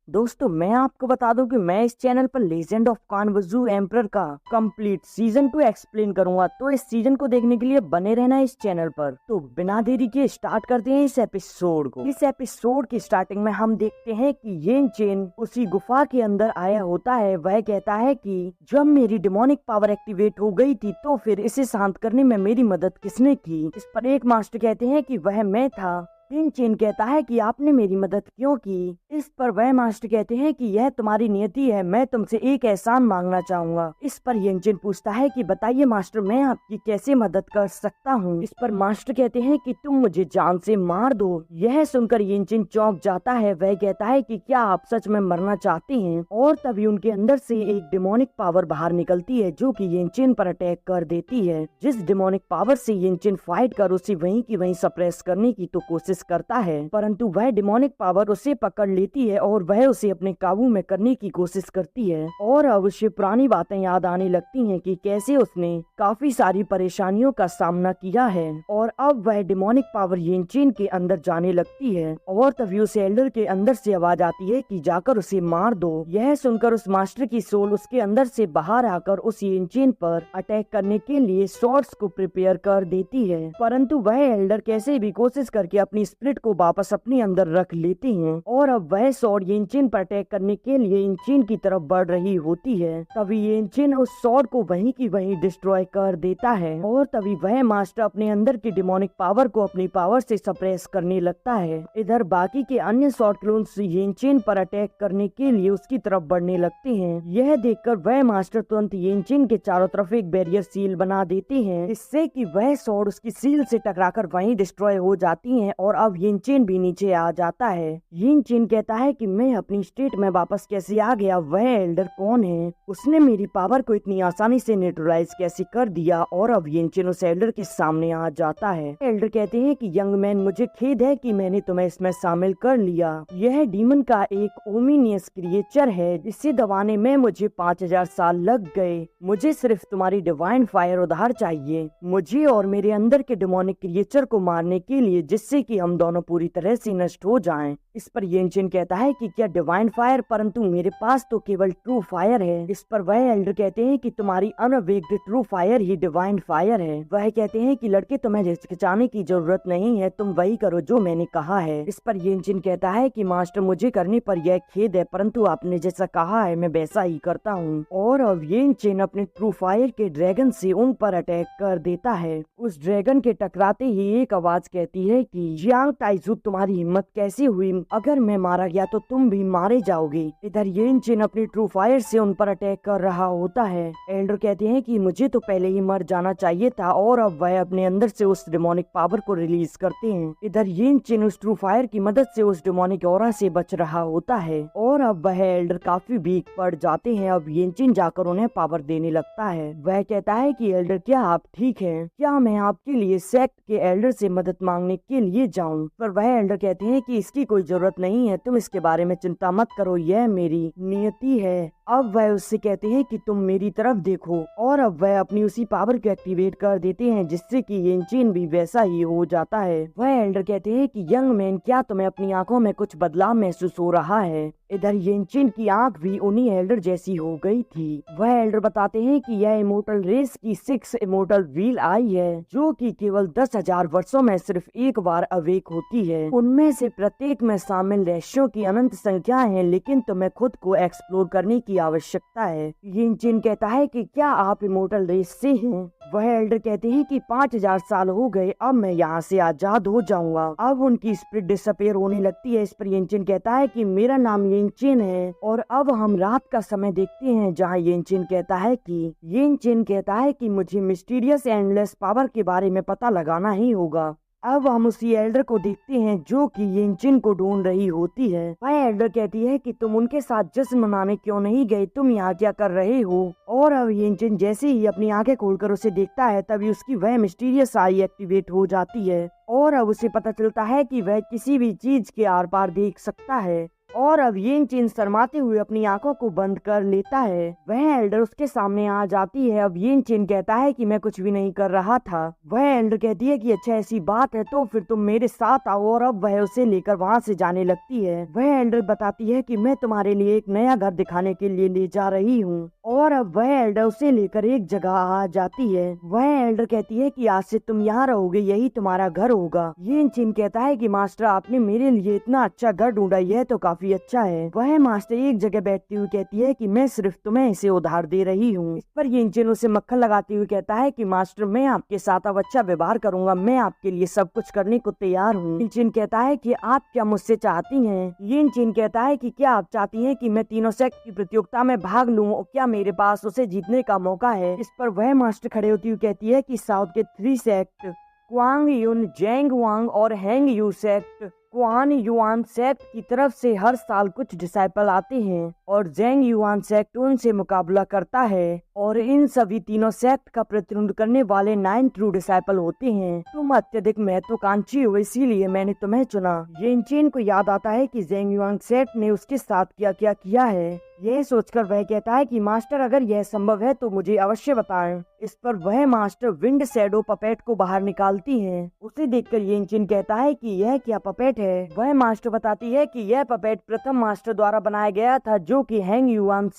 दोस्तों मैं आपको बता दूं कि मैं इस चैनल पर लेजेंड ऑफ कान वज़ू एम्परर का कंप्लीट सीजन 2 एक्सप्लेन करूंगा। तो इस सीजन को देखने के लिए बने रहना इस चैनल पर। तो बिना देरी के स्टार्ट करते हैं इस एपिसोड को। इस एपिसोड की स्टार्टिंग में हम देखते हैं कि येन चेन उसी गुफा के अंदर आया होता है। वह कहता है कि जब मेरी डिमोनिक पावर एक्टिवेट हो गई थी तो फिर इसे शांत करने में मेरी मदद किसने की। इस पर एक मास्टर कहते हैं कि वह मैं था। येन चेन कहता है कि आपने मेरी मदद क्यों की। इस पर वह मास्टर कहते हैं कि यह तुम्हारी नियति है, मैं तुमसे एक एहसान मांगना चाहूंगा। इस पर येन चेन पूछता है कि बताइए मास्टर, मैं आपकी कैसे मदद कर सकता हूँ। इस पर मास्टर कहते हैं कि तुम मुझे जान से मार दो। यह सुनकर येन चेन चौंक जाता है। वह कहता है कि क्या आप सच में मरना चाहते हैं। और तभी उनके अंदर से एक डिमोनिक पावर बाहर निकलती है जो कि येन चेन पर अटैक कर देती है। जिस डिमोनिक पावर से येन चेन फाइट कर उसे वहीं की वहीं सप्रेस करने की तो कोशिश करता है, परंतु वह डिमोनिक पावर उसे पकड़ लेती है और वह उसे अपने काबू में करने की कोशिश करती है। और अब उसे पुरानी बातें याद आने लगती हैं कि कैसे उसने काफी सारी परेशानियों का सामना किया है। और अब वह डिमोनिक पावर येन चेन के अंदर जाने लगती है और तभी उस एल्डर के अंदर से आवाज आती है कि जाकर उसे मार दो। यह सुनकर उस मास्टर की सोल उसके अंदर से बाहर आकर उस येन चेन पर अटैक करने के लिए शॉट्स को प्रिपेयर कर देती है, परंतु वह एल्डर कैसे भी कोशिश करके अपनी स्प्रिट को वापस अपने अंदर रख लेते हैं। और अब वह शॉट येन चेन पर अटैक करने के लिए येन चेन की तरफ बढ़ रही होती है। तभी येन चेन उस शॉट को वहीं की वहीं डिस्ट्रॉय कर देता है और तभी वह मास्टर अपने अंदर की डिमोनिक पावर को अपनी पावर से सप्रेस करने लगता है। इधर बाकी के अन्य शॉट क्लोन्स येन चेन पर अटैक करने के लिए उसकी तरफ बढ़ने लगते हैं। यह देखकर वह मास्टर तुरंत येन चेन के चारों तरफ एक बैरियर सील बना देते हैं, इससे कि वह शॉट उसकी सील से टकराकर वहीं डिस्ट्रॉय हो जाती हैं। और अब येन चेन भी नीचे आ जाता है। येन चेन कहता है कि मैं अपनी स्टेट में वापस कैसे आ गया, वह एल्डर कौन है, उसने मेरी पावर को इतनी आसानी से न्यूट्रलाइज कैसे कर दिया। और अब येन चेन उस एल्डर के सामने आ जाता है। एल्डर कहते हैं कि यंग मैन, मुझे खेद है कि मैंने तुम्हें इसमें शामिल कर लिया। यह डीमन का एक ओमिनियस क्रिएचर है जिसे दबाने में मुझे 5000 साल लग गए। मुझे सिर्फ तुम्हारी डिवाइन फायर उधार चाहिए, मुझे और मेरे अंदर के डिमोनिक क्रिएचर को मारने के लिए, जिससे कि हम दोनों पूरी तरह से नष्ट हो जाएं। इस पर येन चेन कहता है कि क्या डिवाइन फायर, परंतु मेरे पास तो केवल ट्रू फायर है। इस पर वह एल्डर कहते हैं कि तुम्हारी अनवेक्ड ट्रू फायर ही डिवाइन फायर है। वह कहते हैं कि लड़के, तुम्हें हिचकिचाने की जरूरत नहीं है, तुम वही करो जो मैंने कहा है। इस पर येन चेन कहता है कि मास्टर, मुझे करने पर यह खेद है, परंतु आपने जैसा कहा है मैं वैसा ही करता हूँ। और अब येन चेन अपने ट्रू फायर के ड्रैगन से उन पर अटैक कर देता है। उस ड्रैगन के टकराते ही एक आवाज कहती है कि जियांग ताइजू, तुम्हारी हिम्मत कैसे हुई, अगर मैं मारा गया तो तुम भी मारे जाओगे। इधर येन चेन अपनी ट्रू फायर से उन पर अटैक कर रहा होता है। एल्डर कहते हैं कि मुझे तो पहले ही मर जाना चाहिए था। और अब वह अपने अंदर से उस डिमोनिक पावर को रिलीज करते हैं। इधर येन चेन उस ट्रू फायर की मदद से उस डिमोनिक ऑरा से बच रहा होता है। और अब वह एल्डर काफी वीक पड़ जाते हैं। अब येन चेन जाकर उन्हें पावर देने लगता है। वह कहता है कि एल्डर, क्या आप ठीक हैं? क्या मैं आपके लिए सेक्ट के एल्डर से मदद मांगने के लिए जाऊं? पर वह एल्डर कहते हैं कि इसकी कोई जरूरत नहीं है, तुम इसके बारे में चिंता मत करो, यह मेरी नियति है। अब वह उससे कहते हैं कि तुम मेरी तरफ देखो। और अब वह अपनी उसी पावर को एक्टिवेट कर देते हैं, जिससे कि येन चेन भी वैसा ही हो जाता है। वह एल्डर कहते हैं कि यंग मैन, क्या तुम्हें अपनी आंखों में कुछ बदलाव महसूस हो रहा है? इधर येन चेन की आंख भी उन्हीं एल्डर जैसी हो गई थी। वह एल्डर बताते हैं कि यह इमोर्टल रेस की 6 इमोर्टल व्हील आई है, जो कि केवल 10,000 वर्षों में सिर्फ एक बार अवेक होती है। उनमें से प्रत्येक में शामिल रहस्यों की अनंत संख्या है, लेकिन तुम्हें खुद को एक्सप्लोर करने की आवश्यकता है। येन चेन कहता है कि क्या आप इमोर्टल रेस से हैं? वह एल्डर कहते हैं कि 5000 साल हो गए, अब मैं यहाँ से आजाद हो जाऊंगा। अब उनकी स्पिरिट डिसअपीयर होने लगती है। इस पर येन चेन कहता है कि मेरा नाम येन चेन है। और अब हम रात का समय देखते हैं, जहाँ येन चेन कहता है कि मुझे मिस्टीरियस एंडलेस पावर के बारे में पता लगाना ही होगा। अब हम उसी एल्डर को देखते हैं जो कि येन चेन को ढूंढ रही होती है। वह एल्डर कहती है कि तुम उनके साथ जश्न मनाने क्यों नहीं गए, तुम यहाँ क्या कर रहे हो? और अब येन चेन जैसे ही अपनी आंखें खोलकर उसे देखता है, तभी उसकी वह मिस्टीरियस आई एक्टिवेट हो जाती है। और अब उसे पता चलता है कि वह किसी भी चीज के आर पार देख सकता है। और अब येन चेन शर्माते हुए अपनी आंखों को बंद कर लेता है। वह एल्डर उसके सामने आ जाती है। अब येन चेन कहता है कि मैं कुछ भी नहीं कर रहा था। वह एल्डर कहती है कि अच्छा ऐसी बात है तो फिर तुम मेरे साथ आओ, और अब वह उसे लेकर वहाँ से जाने लगती है। वह एल्डर बताती है कि मैं तुम्हारे लिए एक नया घर दिखाने के लिए ले जा रही हूँ, और अब वह एल्डर उसे लेकर एक जगह आ जाती है। वह एल्डर कहती है कि आज से तुम यहाँ रहोगे, यही तुम्हारा घर होगा। येन चेन कहता है कि मास्टर आपने मेरे लिए इतना अच्छा घर ढूंढा, यह तो काफी अच्छा है। वह मास्टर एक जगह बैठती हुई कहती है कि मैं सिर्फ तुम्हें इसे उधार दे रही हूँ। इस पर येन चेन उसे मक्खन लगाते हुए कहता है कि मास्टर मैं आपके साथ अब अच्छा व्यवहार करूंगा, मैं आपके लिए सब कुछ करने को तैयार हूँ। येन चेन कहता है कि आप क्या मुझसे चाहती हैं? येन चेन कहता है कि क्या आप चाहती हैं कि मैं तीनों सेक्ट की प्रतियोगिता में भाग लूं, और क्या मेरे पास उसे जीतने का मौका है? इस पर वह मास्टर खड़े होती हुई कहती है कि साउथ के 3 सेक्ट क्वांग युन, जेंग वांग और Hang Yu sect Quan Yuan sect की तरफ से हर साल कुछ डिसाइपल आते हैं, और जेंग युआन सेक्ट उनसे मुकाबला करता है, और इन सभी तीनों सेक्ट का प्रतिनिधित्व करने वाले 9 ट्रू डिसाइपल होते हैं। तुम अत्यधिक महत्वाकांक्षी हो, इसीलिए मैंने तुम्हें चुना। येन चेन को याद आता है कि जेंग युआन सेक्ट ने उसके साथ क्या क्या किया है। यह सोचकर वह कहता है कि मास्टर अगर यह संभव है तो मुझे अवश्य बताएं। इस पर वह मास्टर विंड शैडो पपेट को बाहर निकालती है। उसे देखकर येन चेन कहता है कि यह क्या पपेट है। वह मास्टर बताती है कि यह पपेट प्रथम मास्टर द्वारा बनाया गया था, जो कि हैंग युआन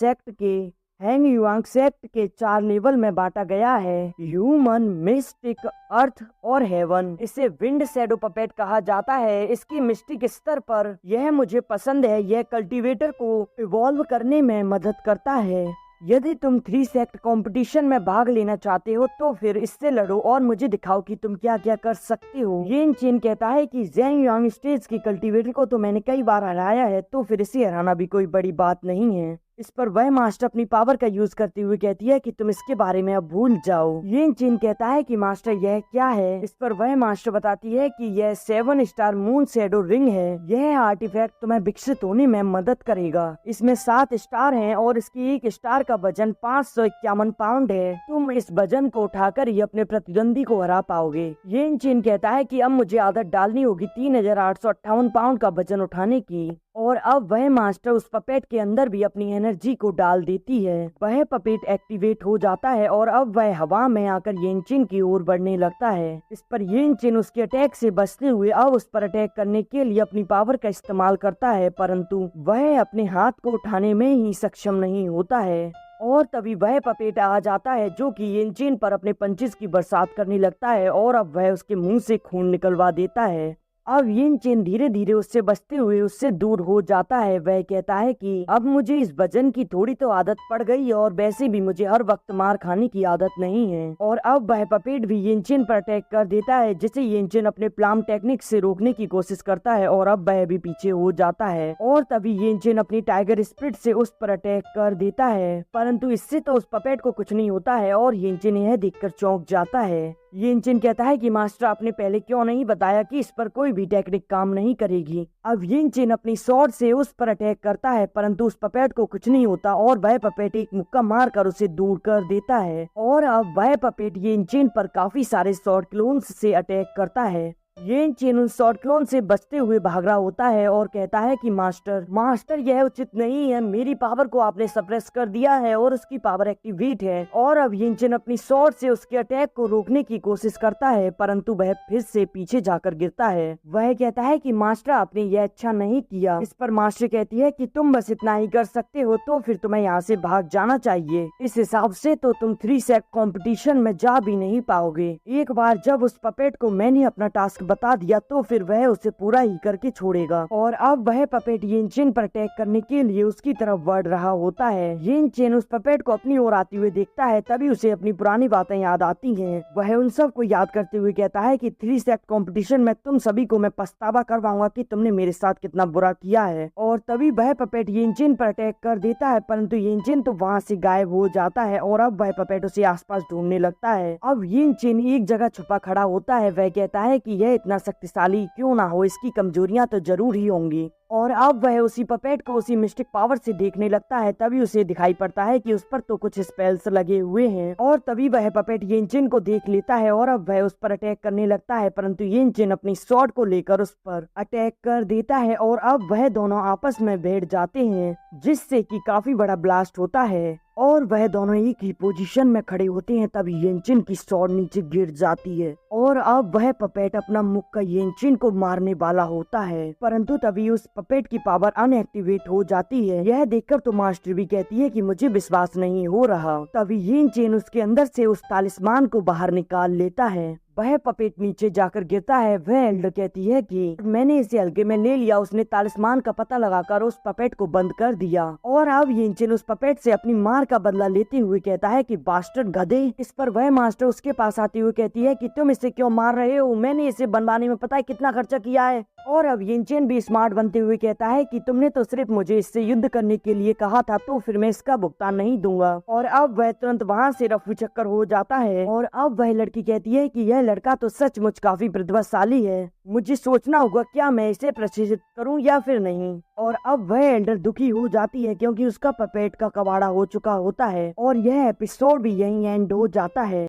सेक्ट के 4 लेवल में बांटा गया है, ह्यूमन, मिस्टिक, अर्थ और हेवन। इसे विंड शैडो पपेट कहा जाता है। इसकी मिस्टिक स्तर पर यह मुझे पसंद है, यह कल्टीवेटर को इवॉल्व करने में मदद करता है। यदि तुम 3 सेक्ट कंपटीशन में भाग लेना चाहते हो तो फिर इससे लड़ो और मुझे दिखाओ कि तुम क्या क्या कर सकते हो। येन चेन कहता है कि जेंग यांग स्टेज की कल्टीवेटर को तो मैंने कई बार हराया है, तो फिर इसे हराना भी कोई बड़ी बात नहीं है। इस पर वह मास्टर अपनी पावर का यूज करते हुए कहती है कि तुम इसके बारे में अब भूल जाओ। येन चेन कहता है कि मास्टर यह क्या है। इस पर वह मास्टर बताती है कि यह 7 स्टार मून शैडो रिंग है। यह आर्टिफैक्ट तुम्हें विकसित होने में मदद करेगा। इसमें 7 स्टार हैं और इसकी एक स्टार का वजन 551 पाउंड है। तुम इस वजन को उठाकर ही अपने प्रतिद्वंदी को हरा पाओगे। येन चेन कहता है कि अब मुझे आदत डालनी होगी 3858 पाउंड का वजन उठाने की, और अब वह मास्टर उस पपेट के अंदर भी अपनी एनर्जी को डाल देती है। वह पपेट एक्टिवेट हो जाता है और अब वह हवा में आकर येन चेन की ओर बढ़ने लगता है। इस पर येन चेन उसके अटैक से बचते हुए अब उस पर अटैक करने के लिए अपनी पावर का इस्तेमाल करता है, परंतु वह अपने हाथ को उठाने में ही सक्षम नहीं होता है। और तभी वह पपेट आ जाता है जो कि येन चेन पर अपने पंचेस की बरसात करने लगता है, और अब वह उसके मुंह से खून निकलवा देता है। अब येन चेन धीरे धीरे उससे बचते हुए उससे दूर हो जाता है। वह कहता है कि अब मुझे इस वजन की थोड़ी तो आदत पड़ गई है, और वैसे भी मुझे हर वक्त मार खाने की आदत नहीं है। और अब वह पपेट भी येन चेन पर अटैक कर देता है, जिसे येन चेन अपने प्लाम टेक्निक से रोकने की कोशिश करता है, और अब वह भी पीछे हो जाता है। और तभी येन चेन अपनी टाइगर स्पिरिट से उस पर अटैक कर देता है, परंतु इससे तो उस पपेट को कुछ नहीं होता है, और येन चेन यह देखकर चौंक जाता है। येन चेन कहता है कि मास्टर आपने पहले क्यों नहीं बताया कि इस पर कोई भी टेक्निक काम नहीं करेगी। अब येन चेन अपनी स्वॉर्ड से उस पर अटैक करता है, परंतु उस पपेट को कुछ नहीं होता, और वह पपेट एक मुक्का मारकर उसे दूर कर देता है। और अब वह पपेट येन चेन पर काफी सारे स्वॉर्ड क्लोन्स से अटैक करता है। येन चेन उन शॉर्ट क्लोन से बचते हुए भाग रहा होता है और कहता है कि मास्टर यह उचित नहीं है, मेरी पावर को आपने सप्रेस कर दिया है और उसकी पावर एक्टिवेट है। और अब येन चेन अपनी स्वॉर्ड से उसके अटैक को रोकने की कोशिश करता है, परंतु वह फिर से पीछे जाकर गिरता है। वह कहता है कि मास्टर आपने यह अच्छा नहीं किया। इस पर मास्टर कहती है कि तुम बस इतना ही कर सकते हो, तो फिर तुम्हें यहाँ से भाग जाना चाहिए। इस हिसाब से तो तुम 3 सेक्ट कंपटीशन में जा भी नहीं पाओगे। एक बार जब उस पपेट को मैंने अपना टास्क बता दिया तो फिर वह उसे पूरा ही करके छोड़ेगा। और अब वह पपेट येन चेन पर अटैक करने के लिए उसकी तरफ बढ़ रहा होता है। येन चेन उस पपेट को अपनी ओर आते हुए देखता है, तभी उसे अपनी पुरानी बातें याद आती हैं। वह उन सब को याद करते हुए कहता है कि 3 सेक्ट कंपटीशन में तुम सभी को मैं पछतावा करवाऊंगा कि तुमने मेरे साथ कितना बुरा किया है। और तभी वह पपेट येन चेन पर अटैक कर देता है, परंतु येन चेन तो वहाँ से गायब हो जाता है और अब वह पपेट उसे आसपास ढूंढने लगता है। अब येन चेन एक जगह छुपा खड़ा होता है। वह कहता है कि यह इतना शक्तिशाली क्यों ना हो, इसकी कमजोरियां तो जरूर ही होंगी। और अब वह उसी पपेट को उसी मिस्टिक पावर से देखने लगता है। तभी उसे दिखाई पड़ता है कि उस पर तो कुछ स्पेल्स लगे हुए हैं, और तभी वह पपेट येनचिन को देख लेता है और अब वह उस पर अटैक करने लगता है, परंतु येनचिन अपनी स्वॉर्ड को लेकर उस पर अटैक कर देता है और अब वह दोनों आपस में भिड़ जाते हैं, जिससे कि काफी बड़ा ब्लास्ट होता है और वह दोनों एक ही पोजीशन में खड़े होते हैं। तभी येनचिन की स्वॉर्ड नीचे गिर जाती है और अब वह पपेट अपना मुक्का येनचिन को मारने वाला होता है, परंतु तभी उस पपेट की पावर अनएक्टिवेट हो जाती है। यह देखकर तो मास्टर भी कहती है कि मुझे विश्वास नहीं हो रहा। तभी येनचिन उसके अंदर से उस तालिस्मान को बाहर निकाल लेता है। वह पपेट नीचे जाकर गिरता है। वह एल्डर कहती है कि मैंने इसे हल्के में ले लिया। उसने तालिस्मान का पता लगाकर उस पपेट को बंद कर दिया और अब येनचिन उस पपेट से अपनी मार का बदला लेते हुए कहता है कि बास्टर्ड गधे। इस पर वह मास्टर उसके पास आते हुए कहती है कि तुम इसे क्यों मार रहे हो, मैंने इसे बनवाने में पता है कितना खर्चा किया है। और अब येनचिन भी स्मार्ट बनते हुए कहता है कि तुमने तो सिर्फ मुझे इससे युद्ध करने के लिए कहा था, तो फिर मैं इसका भुगतान नहीं दूंगा। और अब वह तुरंत वहाँ से रफू चक्कर हो जाता है और अब वह लड़की कहती है कि यह लड़का तो सचमुच काफी प्रतिभाशाली है, मुझे सोचना होगा क्या मैं इसे प्रशिक्षित करूं या फिर नहीं। और अब वह एल्डर दुखी हो जाती है क्योंकि उसका पपेट का कबाड़ा हो चुका होता है और यह एपिसोड भी यहीं एंड हो जाता है।